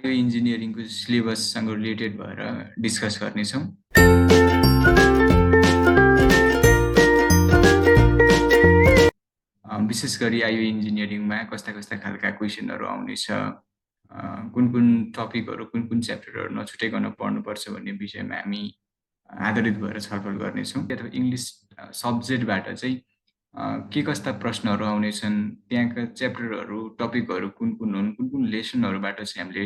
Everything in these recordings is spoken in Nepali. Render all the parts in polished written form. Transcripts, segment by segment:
यो इन्जिनियरिङको सिलेबससँग रिलेटेड भएर डिस्कस गर्नेछौँ। विशेष गरी आइओई इन्जिनियरिङमा कस्ता खालका क्वेसनहरू आउनेछ, कुन टपिकहरू कुन च्याप्टरहरू नछुटाइकन पढ्नुपर्छ भन्ने विषयमा हामी आधारित भएर छलफल गर्नेछौँ। अथवा इङ्ग्लिस सब्जेक्टबाट चाहिँ के कस्ता प्रश्नहरू आउनेछन्, त्यहाँका च्याप्टरहरू टपिकहरू कुन हुन्, कुन लेसनहरूबाट चाहिँ हामीले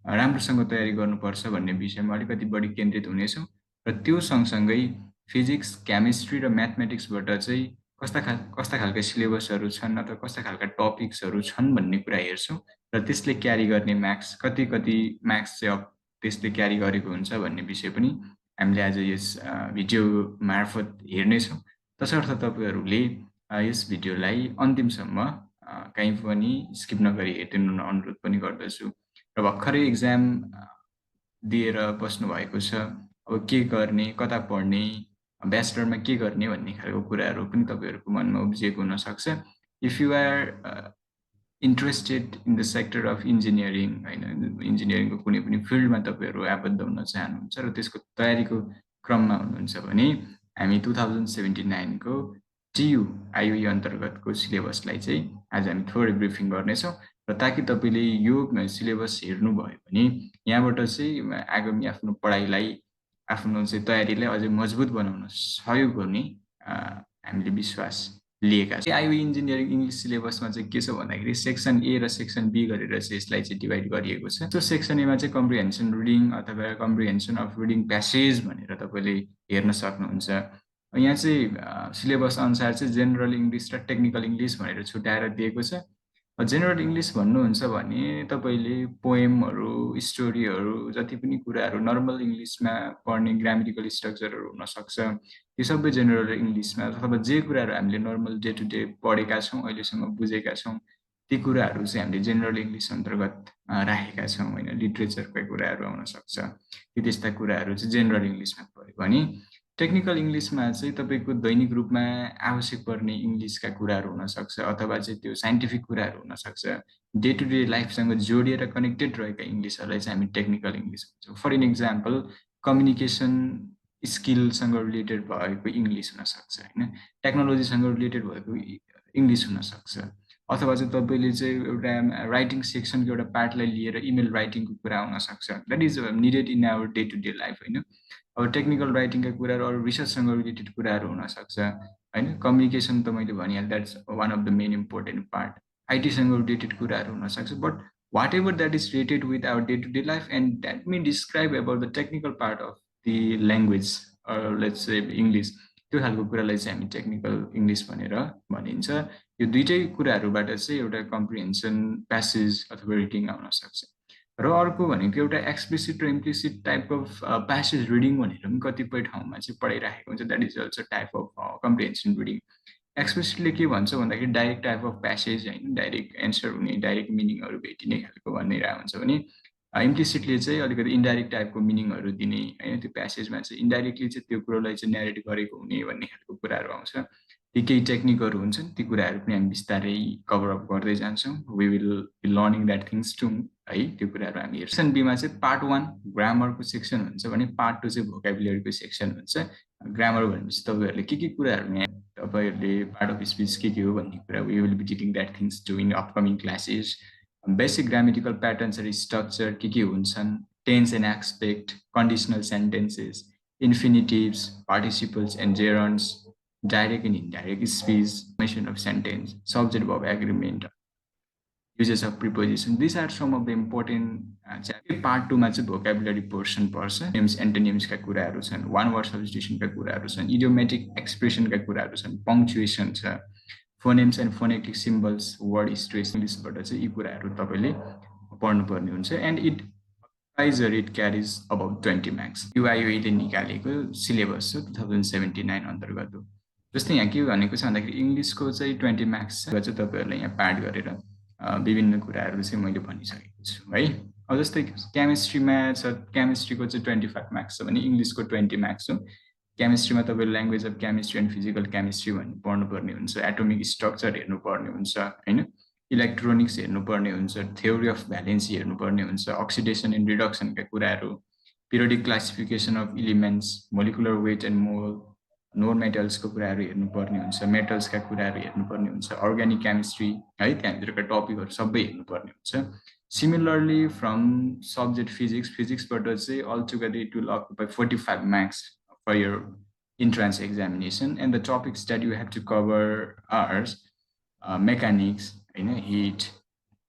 राम्रोसँग तयारी गर्नुपर्छ भन्ने विषयमा अलिकति बढी केन्द्रित हुनेछौँ। र त्यो सँगसँगै फिजिक्स, केमिस्ट्री र म्याथमेटिक्सबाट चाहिँ कस्ता खालका सिलेबसहरू छन् अथवा कस्ता खालका टपिक्सहरू छन् भन्ने कुरा हेर्छौँ र त्यसले क्यारी गर्ने मार्क्स कति मार्क्स चाहिँ त्यसले क्यारी गरेको हुन्छ भन्ने विषय पनि हामीले आज यस भिडियो मार्फत हेर्नेछौँ। तसर्थ तपाईँहरूले यस भिडियोलाई अन्तिमसम्म कहीँ पनि स्किप नगरी हेरिदिनु अनुरोध पनि गर्दछु। र भर्खरै एक्जाम दिएर बस्नु भएको छ, अब के गर्ने, कता पढ्ने, ब्याचलरमा के गर्ने भन्ने खालको कुराहरू पनि तपाईँहरूको मनमा उब्जिएको हुनसक्छ। If you are interested in the sector of engineering, होइन, इन्जिनियरिङको कुनै पनि फिल्डमा तपाईँहरू आबद्ध हुन चाहनुहुन्छ र त्यसको तयारीको क्रममा हुनुहुन्छ भने हामी 2079को टियु आइओई अन्तर्गतको सिलेबसलाई चाहिँ आज हामी थोरै ब्रिफिङ गर्नेछौँ। र ताकि तपाईँले यो सिलेबस हेर्नुभयो भने यहाँबाट चाहिँ आगामी आफ्नो पढाइलाई, आफ्नो चाहिँ तयारीलाई अझै मजबुत बनाउन सहयोग गर्ने हामीले विश्वास लिएका छौँ। आइओई इन्जिनियरिङ इङ्ग्लिस सिलेबसमा चाहिँ के छ भन्दाखेरि सेक्सन ए र सेक्सन बी गरेर चाहिँ यसलाई चाहिँ डिभाइड गरिएको छ। त्यो सेक्सन एमा चाहिँ कम्प्रिहेन्सन रिडिङ अथवा कम्प्रिहेन्सन अफ रिडिङ प्यासेज भनेर तपाईँले हेर्न सक्नुहुन्छ। यहाँ चाहिँ सिलेबस अनुसार चाहिँ जेनरल इङ्ग्लिस र टेक्निकल इङ्ग्लिस भनेर छुट्याएर दिएको छ। जेनरल इङ्ग्लिस भन्नुहुन्छ भने तपाईँले पोएमहरू, स्टोरीहरू, जति पनि कुराहरू नर्मल इङ्ग्लिसमा पढ्ने ग्रामेटिकल स्ट्रक्चरहरू हुनसक्छ, यो सबै जेनरल इङ्ग्लिसमा, अथवा जे कुराहरू हामीले नर्मल डे टु डे पढेका छौँ, अहिलेसम्म बुझेका छौँ, ती कुराहरू चाहिँ हामीले जेनरल इङ्ग्लिस अन्तर्गत राखेका छौँ, होइन। लिट्रेचरका कुराहरू आउन सक्छ, त्यस्ता कुराहरू चाहिँ जेनरल इङ्ग्लिसमा पढ्यो भने टेक्निकल इङ्ग्लिसमा चाहिँ तपाईँको दैनिक रूपमा आवश्यक पर्ने इङ्ग्लिसका कुराहरू हुनसक्छ, अथवा चाहिँ त्यो साइन्टिफिक कुराहरू हुनसक्छ, डे टु डे लाइफसँग जोडिएर कनेक्टेड रहेका इङ्ग्लिसहरूलाई चाहिँ हामी टेक्निकल इङ्ग्लिस भन्छौँ। फर इन इक्जाम्पल कम्युनिकेसन स्किलसँग रिलेटेड भएको इङ्ग्लिस हुनसक्छ, होइन, टेक्नोलोजीसँग रिलेटेड भएको इङ्ग्लिस हुनसक्छ, अथवा चाहिँ तपाईँले चाहिँ एउटा राइटिङ सेक्सनको एउटा पार्टलाई लिएर इमेल राइटिङको कुरा हुनसक्छ। That is needed in our day to day life, होइन। अब टेक्निकल राइटिङका कुराहरू अरू रिसर्चसँग रिलेटेड कुराहरू हुनसक्छ, होइन। कम्युनिकेसन त मैले भनिहालेँ, that's one of the main important part. आइटीसँग रिलेटेड कुराहरू हुनसक्छ, but whatever that is related with our day to day life and that may describe about the technical part of the language, let's say English, त्यो खालको कुरालाई चाहिँ हामी टेक्निकल इङ्ग्लिस भनेर भनिन्छ। यो दुइटै कुराहरूबाट चाहिँ एउटा कम्प्रिहेन्सन, प्यासेज अथवा रिडिङ आउन सक्छ। र अर्को भनेको एउटा एक्सप्लिसिट र implicit type of passage reading भनेर पनि कतिपय ठाउँमा चाहिँ पढाइराखेको हुन्छ। That is also type of comprehension reading. एक्सप्लिसिटले के भन्छ भन्दाखेरि डाइरेक्ट टाइप अफ प्यासेज, होइन, डाइरेक्ट एन्सर हुने, डाइरेक्ट मिनिङहरू भेटिने खालको भनिरहेको हुन्छ भने इम्प्लिसिटली चाहिँ अलिकति इन्डाइरेक्ट टाइपको मिनिङहरू दिने, होइन, त्यो प्यासेजमा चाहिँ इन्डाइरेक्टली चाहिँ त्यो कुरोलाई चाहिँ न्यारेट गरेको हुने भन्ने खालको कुराहरू आउँछ। ती केही टेक्निकहरू हुन्छन्, ती कुराहरू पनि हामी बिस्तारै कभर अप गर्दै जान्छौँ। We will be learning that things too, है, त्यो कुराहरू हामी हेर्छौँ। सेक्सन बीमा चाहिँ पार्ट 1 ग्रामरको सेक्सन हुन्छ भने पार्ट 2 चाहिँ भोकाबुलरीको सेक्सन हुन्छ। ग्रामर भनेपछि तपाईँहरूले के कुराहरू यहाँ तपाईँहरूले पार्ट अफ स्पिच के हो भन्ने कुरा we will be dealing that things to in upcoming classes. Basic grammatical patterns र स्ट्रक्चर के हुन्छन्, tense and aspect, conditional sentences, infinitives, participles and gerunds, direct and indirect speech, formation of sentence, subject verb agreement, uses of preposition. These are some of the important part 2 मा चाहिँ vocabulary portion पर्छ। names, antonyms का कुराहरू छन्, one word substitution का कुराहरू छन्, idiomatic expression का कुराहरू छन्, punctuation छ, phonemes and phonetic symbols, word stress, इङ्ग्लिसबाट चाहिँ यी कुराहरू तपाईँले पढ्नुपर्ने हुन्छ। and it carries about 20 marks। यो IOE ले निकालेको सिलेबस छ 2079 अन्तर्गत हो। जस्तै यहाँ के भनेको छ भन्दाखेरि इङ्ग्लिसको चाहिँ 20 मार्क्स छ, चाहिँ तपाईँहरूले यहाँ पार्ट गरेर विभिन्न कुराहरू चाहिँ मैले भनिसकेको छु, है। अब जस्तै केमिस्ट्रीमा छ, केमिस्ट्रीको चाहिँ 25 मार्क्स छ भने इङ्ग्लिसको 20 मार्क्स हो। केमिस्ट्रीमा तपाईँले language of chemistry and physical chemistry भन्ने पढ्नुपर्ने हुन्छ, एटोमिक स्ट्रक्चर हेर्नुपर्ने हुन्छ, होइन। इलेक्ट्रोनिक्स हेर्नुपर्ने हुन्छ, थ्योरी अफ भ्यालेन्सी हेर्नुपर्ने हुन्छ, अक्सिडेसन एन्ड रिडक्सनका कुराहरू, periodic classification of elements, molecular weight and mole, non मेटल्सको कुराहरू हेर्नुपर्ने हुन्छ, मेटल्सका कुराहरू हेर्नुपर्ने हुन्छ, अर्ग्यानिक केमिस्ट्री है, त्यहाँभित्रका टपिकहरू सबै हेर्नुपर्ने हुन्छ. Similarly, from subject physicsबाट चाहिँ altogether it will occupy 45 marks for your entrance examination, and the topics that you have to cover are mechanics, heat,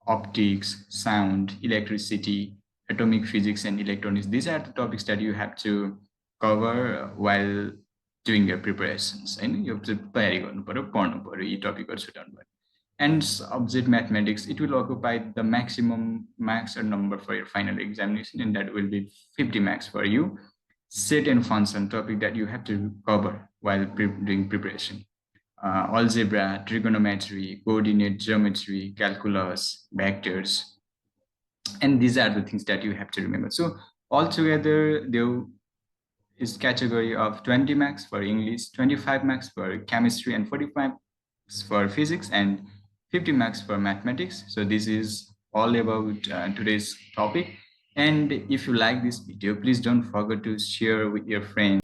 optics, sound, electricity, atomic physics, and electronics. These are the topics that you have to cover while doing your preparations. You have to तयारी गर्नु पर्यो, पढ्नु पर्यो, यी टपिकहरू छुटाउनु पर्यो. And subject mathematics, it will occupy the maximum marks or number for your final examination, and that will be 50 marks for you. Set and function topic that you have to cover while doing preparation. Algebra, trigonometry, coordinate geometry, calculus, vectors, and these are the things that you have to remember. So altogether, there is category of 20 marks for English, 25 marks for chemistry, and 45 for physics, and 50 marks for mathematics. So this is all about today's topic. And if you like this video, please don't forget to share with your friends.